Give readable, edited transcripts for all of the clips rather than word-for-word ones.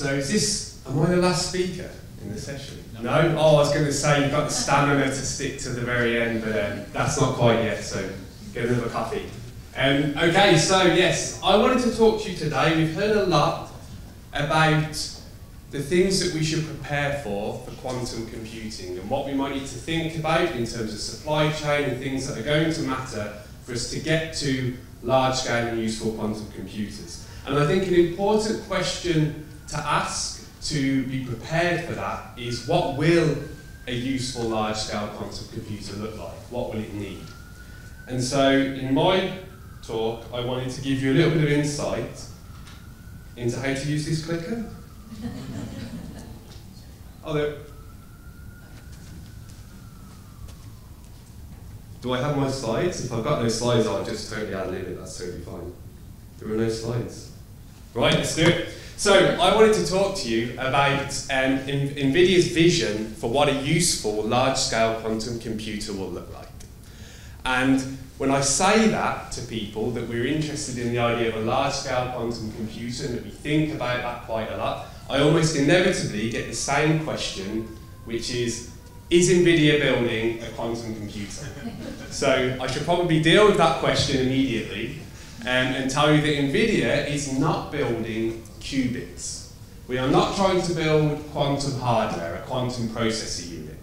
So is this, am I the last speaker in the session? No? Oh, I was going to say you've got the stamina to stick to the very end, but that's not quite yet, so get another coffee. Okay, so yes, I wanted to talk to you today. We've heard a lot about the things that we should prepare for quantum computing and what we might need to think about in terms of supply chain and things that are going to matter for us to get to large-scale and useful quantum computers. And I think an important question to ask to be prepared for that is, what will a useful large-scale quantum computer look like? What will it need? And so in my talk, I wanted to give you a little bit of insight into how to use this clicker. Although, do I have my slides? If I've got no slides, I'll just totally ad-lib it, that's totally fine. There are no slides. Right, let's do it. So, I wanted to talk to you about NVIDIA's vision for what a useful large-scale quantum computer will look like. And when I say that to people, that we're interested in the idea of a large-scale quantum computer and that we think about that quite a lot, I almost inevitably get the same question, which is NVIDIA building a quantum computer? So I should probably deal with that question immediately and tell you that NVIDIA is not building qubits. We are not trying to build quantum hardware, a quantum processor unit.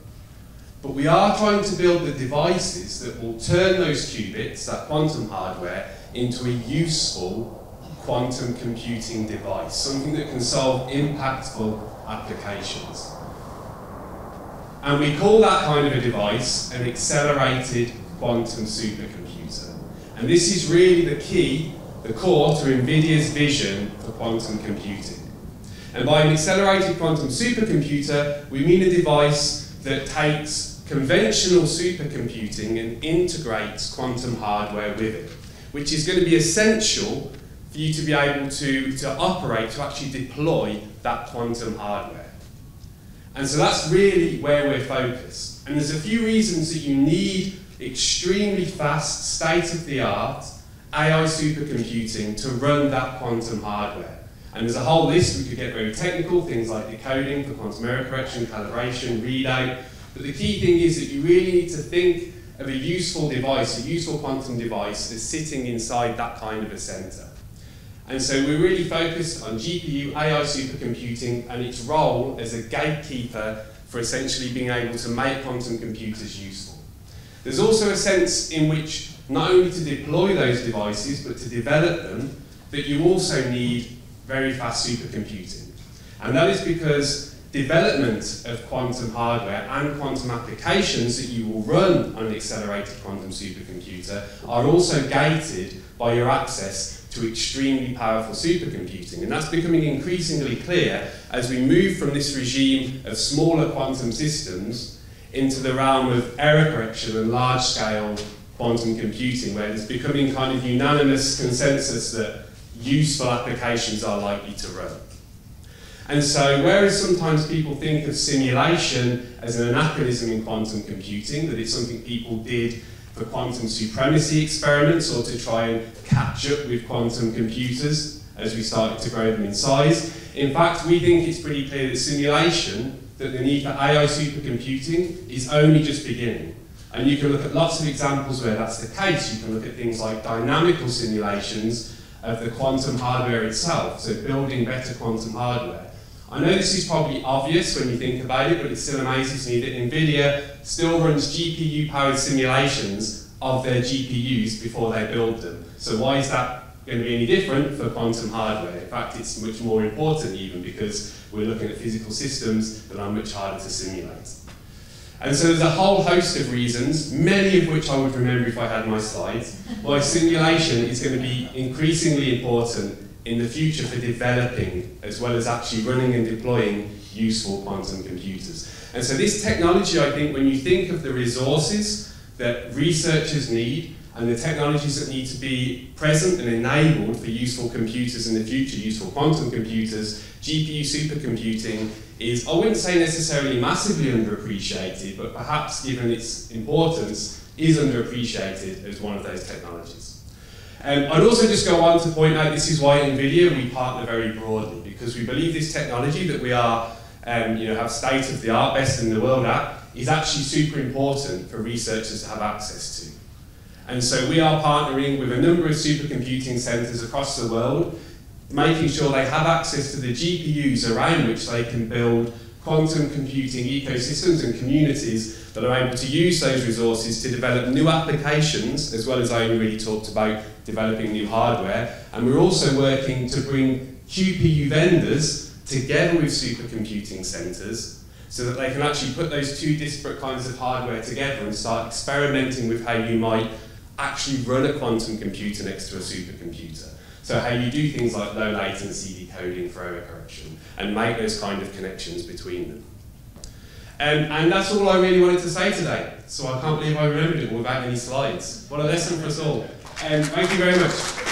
But we are trying to build the devices that will turn those qubits, that quantum hardware, into a useful quantum computing device, something that can solve impactful applications. And we call that kind of a device an accelerated quantum supercomputer. And this is really the key, the core to NVIDIA's vision for quantum computing. And by an accelerated quantum supercomputer, we mean a device that takes conventional supercomputing and integrates quantum hardware with it, which is going to be essential for you to be able to operate, to actually deploy that quantum hardware. And so that's really where we're focused. And there's a few reasons that you need extremely fast, state-of-the-art AI supercomputing to run that quantum hardware. And there's a whole list. We could get very technical, things like decoding for quantum error correction, calibration, readout. But the key thing is that you really need to think of a useful device, a useful quantum device that's sitting inside that kind of a center. And so we're really focused on GPU AI supercomputing and its role as a gatekeeper for essentially being able to make quantum computers useful. There's also a sense in which not only to deploy those devices, but to develop them, that you also need very fast supercomputing. And that is because development of quantum hardware and quantum applications that you will run on an accelerated quantum supercomputer are also gated by your access to extremely powerful supercomputing. And that's becoming increasingly clear as we move from this regime of smaller quantum systems into the realm of error correction and large-scale quantum computing, where there's becoming kind of unanimous consensus that useful applications are likely to run. And so, whereas sometimes people think of simulation as an anachronism in quantum computing, that it's something people did for quantum supremacy experiments or to try and catch up with quantum computers as we started to grow them in size, in fact, we think it's pretty clear that simulation, that the need for AI supercomputing is only just beginning. And you can look at lots of examples where that's the case. You can look at things like dynamical simulations of the quantum hardware itself, so building better quantum hardware. I know this is probably obvious when you think about it, but it still amazes me that NVIDIA still runs GPU-powered simulations of their GPUs before they build them. So why is that going to be any different for quantum hardware? In fact, it's much more important even, because we're looking at physical systems that are much harder to simulate. And so there's a whole host of reasons, many of which I would remember if I had my slides, why simulation is going to be increasingly important in the future for developing, as well as actually running and deploying useful quantum computers. And so this technology, I think, when you think of the resources that researchers need and the technologies that need to be present and enabled for useful computers in the future, useful quantum computers, GPU supercomputing is, I wouldn't say necessarily massively underappreciated, but perhaps given its importance, is underappreciated as one of those technologies. I'd also just go on to point out this is why NVIDIA, we partner very broadly, because we believe this technology that we are, have state-of-the-art, best in the world at, is actually super important for researchers to have access to. And so we are partnering with a number of supercomputing centres across the world, making sure they have access to the GPUs around which they can build quantum computing ecosystems and communities that are able to use those resources to develop new applications, as well as I really talked about developing new hardware. And we're also working to bring QPU vendors together with supercomputing centres so that they can actually put those two disparate kinds of hardware together and start experimenting with how you might actually run a quantum computer next to a supercomputer. So how you do things like low latency decoding for error correction and make those kind of connections between them. And that's all I really wanted to say today. So I can't believe I remembered it all without any slides. What a lesson for us all. Thank you very much.